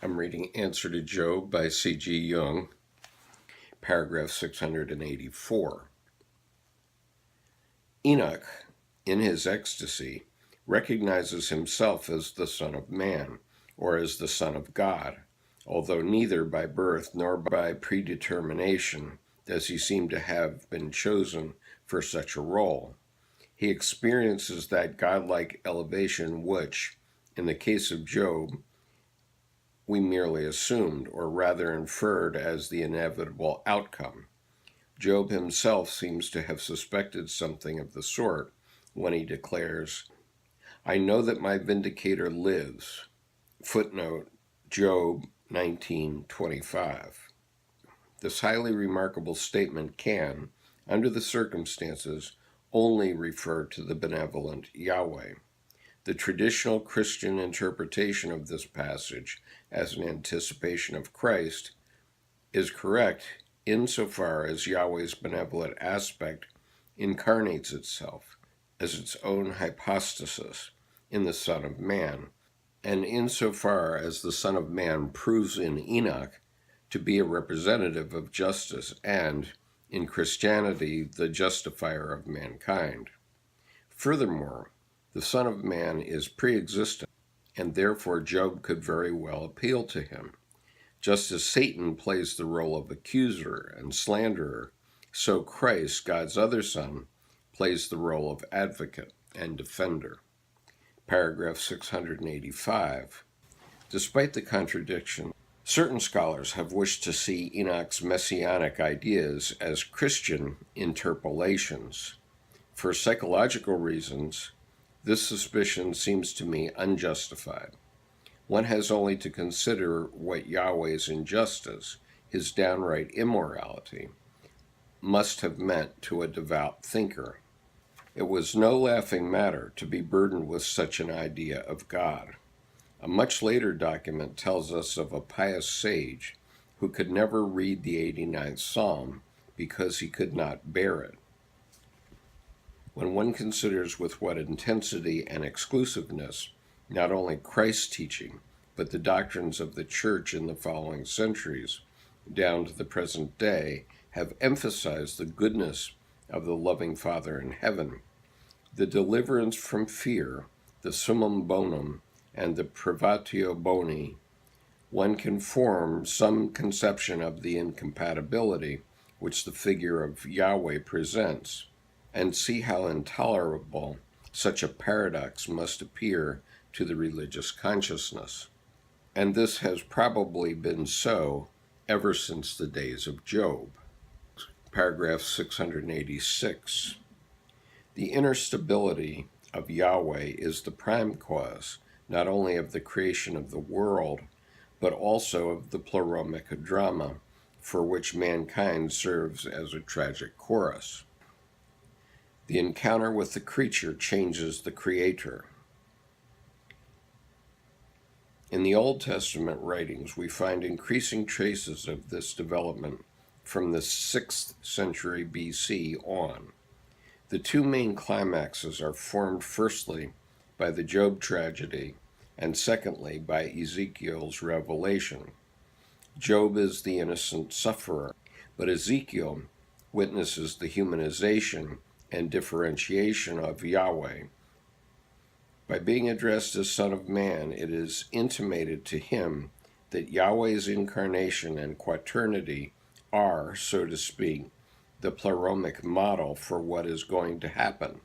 I'm reading Answer to Job by C.G. Jung, paragraph 684. Enoch, in his ecstasy, recognizes himself as the Son of Man, or as the Son of God, although neither by birth nor by predetermination does he seem to have been chosen for such a role. He experiences that godlike elevation which, in the case of Job, we merely assumed, or rather inferred, as the inevitable outcome. Job himself seems to have suspected something of the sort when he declares, "I know that my vindicator lives." Footnote, Job 19:25. This highly remarkable statement can, under the circumstances, only refer to the benevolent Yahweh. The traditional Christian interpretation of this passage as an anticipation of Christ is correct insofar as Yahweh's benevolent aspect incarnates itself as its own hypostasis in the Son of Man, and insofar as the Son of Man proves in Enoch to be a representative of justice and, in Christianity, the justifier of mankind. Furthermore, the Son of Man is pre-existent, and therefore Job could very well appeal to him. Just as Satan plays the role of accuser and slanderer, so Christ, God's other Son, plays the role of advocate and defender. Paragraph 685. Despite the contradiction, certain scholars have wished to see Enoch's messianic ideas as Christian interpolations. For psychological reasons, this suspicion seems to me unjustified. One has only to consider what Yahweh's injustice, his downright immorality, must have meant to a devout thinker. It was no laughing matter to be burdened with such an idea of God. A much later document tells us of a pious sage who could never read the 89th Psalm because he could not bear it. When one considers with what intensity and exclusiveness not only Christ's teaching, but the doctrines of the Church in the following centuries, down to the present day, have emphasized the goodness of the loving Father in heaven, the deliverance from fear, the summum bonum, and the privatio boni, one can form some conception of the incompatibility which the figure of Yahweh presents, and see how intolerable such a paradox must appear to the religious consciousness. And this has probably been so ever since the days of Job. Paragraph 686. The inner stability of Yahweh is the prime cause not only of the creation of the world, but also of the pleromic drama for which mankind serves as a tragic chorus. The encounter with the creature changes the creator. In the Old Testament writings, we find increasing traces of this development from the 6th century BC on. The two main climaxes are formed firstly by the Job tragedy and secondly by Ezekiel's revelation. Job is the innocent sufferer, but Ezekiel witnesses the humanization and differentiation of Yahweh. By being addressed as Son of Man, it is intimated to him that Yahweh's incarnation and quaternity are, so to speak, the pleromic model for what is going to happen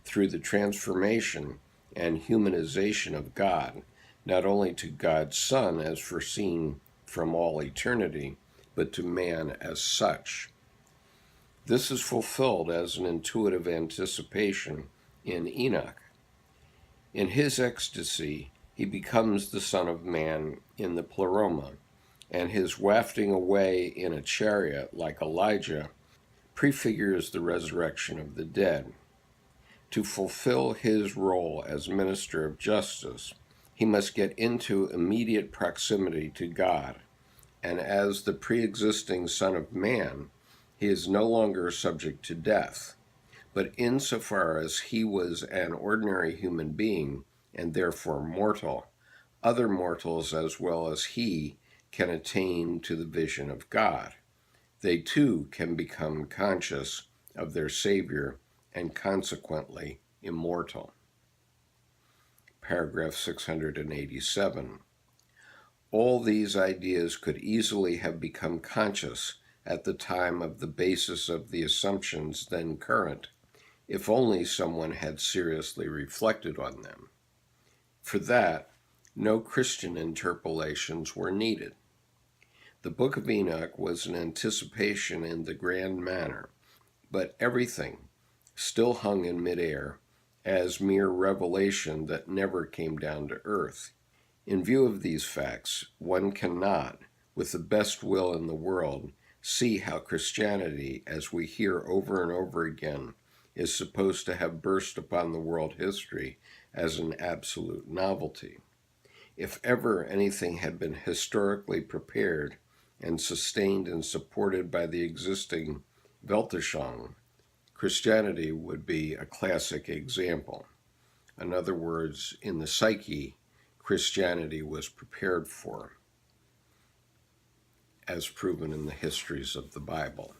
through the transformation and humanization of God, not only to God's Son as foreseen from all eternity, but to man as such. This is fulfilled as an intuitive anticipation in Enoch. In his ecstasy, he becomes the Son of Man in the pleroma, and his wafting away in a chariot like Elijah prefigures the resurrection of the dead. To fulfill his role as minister of justice, he must get into immediate proximity to God, and as the pre-existing Son of Man, he is no longer subject to death. But insofar as he was an ordinary human being, and therefore mortal, other mortals as well as he can attain to the vision of God. They too can become conscious of their Savior and consequently immortal. Paragraph 687. All these ideas could easily have become conscious at the time of the basis of the assumptions then current, if only someone had seriously reflected on them. For that, no Christian interpolations were needed. The Book of Enoch was an anticipation in the grand manner, but everything still hung in midair as mere revelation that never came down to earth. In view of these facts, one cannot, with the best will in the world, see how Christianity, as we hear over and over again, is supposed to have burst upon the world history as an absolute novelty. If ever anything had been historically prepared and sustained and supported by the existing Weltanschauung, Christianity would be a classic example. In other words, in the psyche, Christianity was prepared for, as proven in the histories of the Bible.